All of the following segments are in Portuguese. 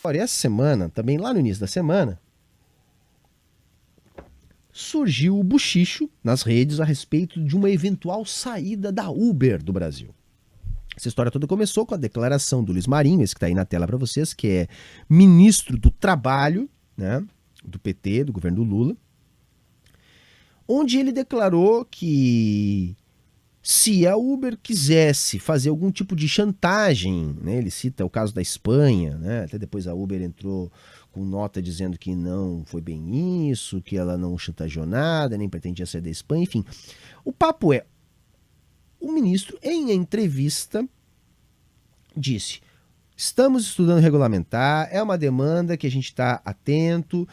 Agora, essa semana, também lá no início da semana, surgiu o buchicho nas redes a respeito de uma eventual saída da Uber do Brasil. Essa história toda começou com a declaração do Luiz Marinho, esse que está aí na tela para vocês, que é ministro do Trabalho, né, do PT, do governo do Lula, onde ele declarou que se a Uber quisesse fazer algum tipo de chantagem, né, ele cita o caso da Espanha, né, até depois a Uber entrou com nota dizendo que não foi bem isso, que ela não chantageou nada, nem pretendia sair da Espanha, enfim. O papo é, o ministro, em entrevista, disse: estamos estudando regulamentar, é uma demanda que a gente está atento,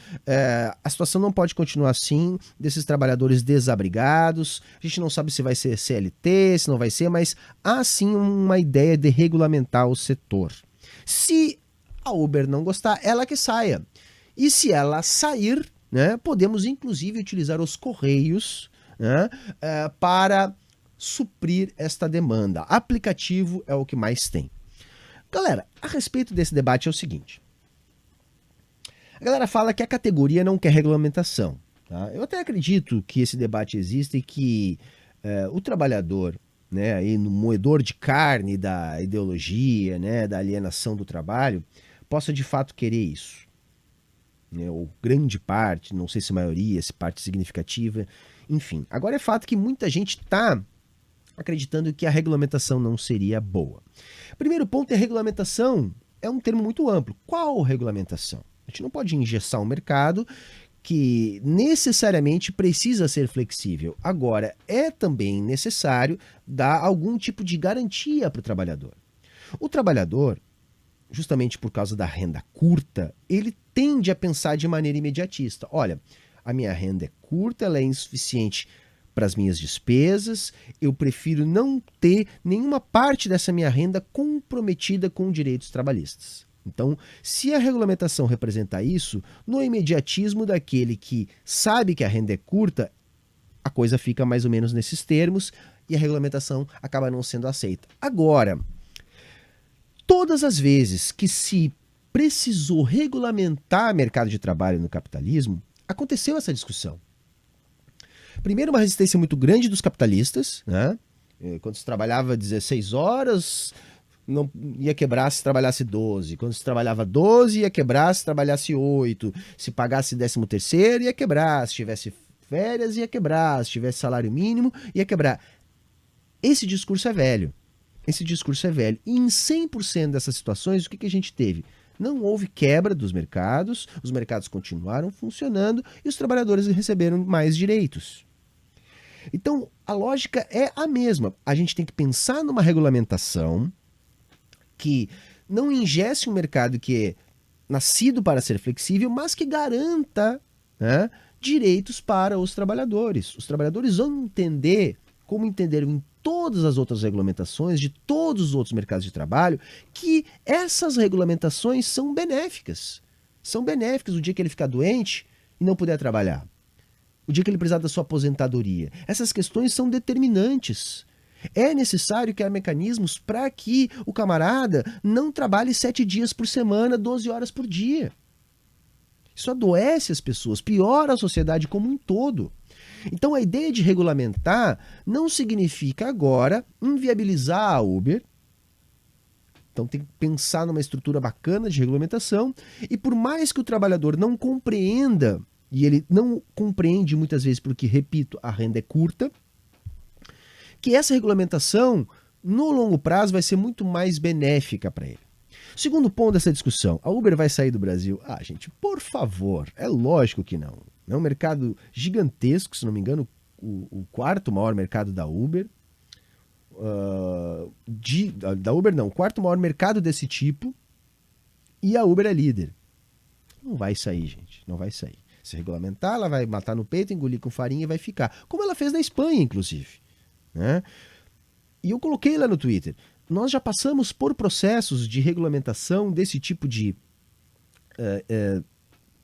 a situação não pode continuar assim, desses trabalhadores desabrigados, a gente não sabe se vai ser CLT, se não vai ser, mas há sim uma ideia de regulamentar o setor. Se a Uber não gostar, ela que saia. E se ela sair, né, podemos inclusive utilizar os correios, né, para suprir esta demanda. Aplicativo é o que mais tem. Galera, a respeito desse debate é o seguinte. A galera fala que a categoria não quer regulamentação. Tá? Eu até acredito que esse debate existe e que o trabalhador, né, aí no moedor de carne da ideologia, né, da alienação do trabalho, possa de fato querer isso. Né, ou grande parte, não sei se maioria, se parte significativa, enfim. Agora é fato que muita gente está acreditando que a regulamentação não seria boa. Primeiro ponto é regulamentação. É um termo muito amplo. Qual regulamentação? A gente não pode engessar um mercado que necessariamente precisa ser flexível. Agora, é também necessário dar algum tipo de garantia para o trabalhador. O trabalhador, justamente por causa da renda curta, ele tende a pensar de maneira imediatista. Olha, a minha renda é curta, ela é insuficiente para as minhas despesas, eu prefiro não ter nenhuma parte dessa minha renda comprometida com direitos trabalhistas. Então, se a regulamentação representa isso, no imediatismo daquele que sabe que a renda é curta, a coisa fica mais ou menos nesses termos e a regulamentação acaba não sendo aceita. Agora, todas as vezes que se precisou regulamentar o mercado de trabalho no capitalismo, aconteceu essa discussão. Primeiro, uma resistência muito grande dos capitalistas, né? Quando se trabalhava 16 horas, não ia quebrar se trabalhasse 12. Quando se trabalhava 12, ia quebrar se trabalhasse 8. Se pagasse 13º, ia quebrar. Se tivesse férias, ia quebrar. Se tivesse salário mínimo, ia quebrar. Esse discurso é velho. Esse discurso é velho. E em 100% dessas situações, o que a gente teve? Não houve quebra dos mercados, os mercados continuaram funcionando e os trabalhadores receberam mais direitos. Então, a lógica é a mesma. A gente tem que pensar numa regulamentação que não ingesse um mercado que é nascido para ser flexível, mas que garanta, né, direitos para os trabalhadores. Os trabalhadores vão entender, como entenderam em todas as outras regulamentações de todos os outros mercados de trabalho, que essas regulamentações são benéficas. São benéficas o dia que ele ficar doente e não puder trabalhar. O dia que ele precisar da sua aposentadoria. Essas questões são determinantes. É necessário que há mecanismos para que o camarada não trabalhe 7 dias por semana, 12 horas por dia. Isso adoece as pessoas, piora a sociedade como um todo. Então a ideia de regulamentar não significa agora inviabilizar a Uber. Então tem que pensar numa estrutura bacana de regulamentação e por mais que o trabalhador não compreenda, e ele não compreende muitas vezes porque, repito, a renda é curta, que essa regulamentação, no longo prazo, vai ser muito mais benéfica para ele. Segundo ponto dessa discussão, a Uber vai sair do Brasil? Ah, gente, por favor, é lógico que não. É um mercado gigantesco, se não me engano, o quarto maior mercado da Uber. Da Uber não, o quarto maior mercado desse tipo. E a Uber é líder. Não vai sair, gente, não vai sair. Se regulamentar, ela vai matar no peito, engolir com farinha e vai ficar. Como ela fez na Espanha, inclusive. Né? E eu coloquei lá no Twitter. Nós já passamos por processos de regulamentação desse tipo de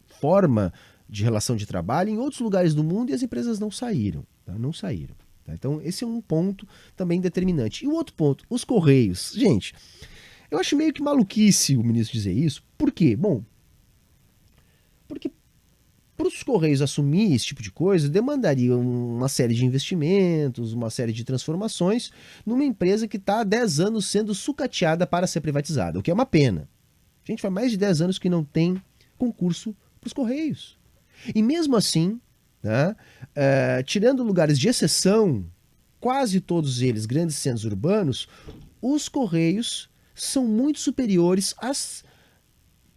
forma de relação de trabalho em outros lugares do mundo e as empresas não saíram. Tá? Não saíram. Tá? Então esse é um ponto também determinante. E o outro ponto, os Correios. Gente, eu acho meio que maluquice o ministro dizer isso. Por quê? Bom, porque para os Correios assumir esse tipo de coisa, demandaria uma série de investimentos, uma série de transformações numa empresa que está há 10 anos sendo sucateada para ser privatizada, o que é uma pena. A gente faz mais de 10 anos que não tem concurso para os Correios. E mesmo assim, né, tirando lugares de exceção, quase todos eles grandes centros urbanos, os Correios são muito superiores às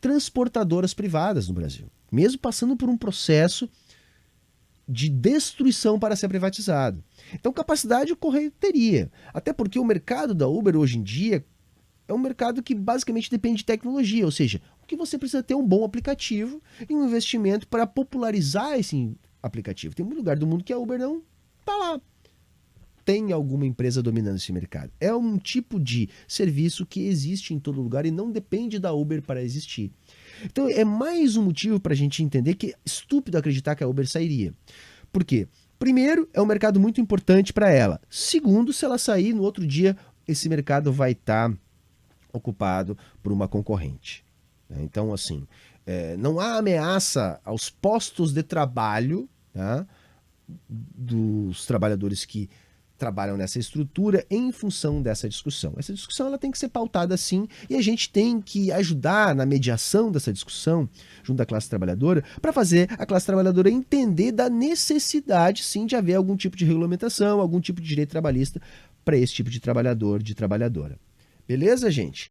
transportadoras privadas no Brasil, mesmo passando por um processo de destruição para ser privatizado. Então, capacidade o Correio teria, até porque o mercado da Uber hoje em dia é um mercado que basicamente depende de tecnologia, ou seja, o que você precisa ter um bom aplicativo e um investimento para popularizar esse aplicativo. Tem muito lugar do mundo que a Uber não está lá. Tem alguma empresa dominando esse mercado. É um tipo de serviço que existe em todo lugar e não depende da Uber para existir. Então é mais um motivo para a gente entender que é estúpido acreditar que a Uber sairia. Por quê? Primeiro, é um mercado muito importante para ela. Segundo, se ela sair, no outro dia, esse mercado vai estar ocupado por uma concorrente. Então, assim, não há ameaça aos postos de trabalho, tá, dos trabalhadores que trabalham nessa estrutura em função dessa discussão. Essa discussão ela tem que ser pautada sim e a gente tem que ajudar na mediação dessa discussão junto à classe trabalhadora para fazer a classe trabalhadora entender da necessidade sim de haver algum tipo de regulamentação, algum tipo de direito trabalhista para esse tipo de trabalhador, de trabalhadora. Beleza, gente?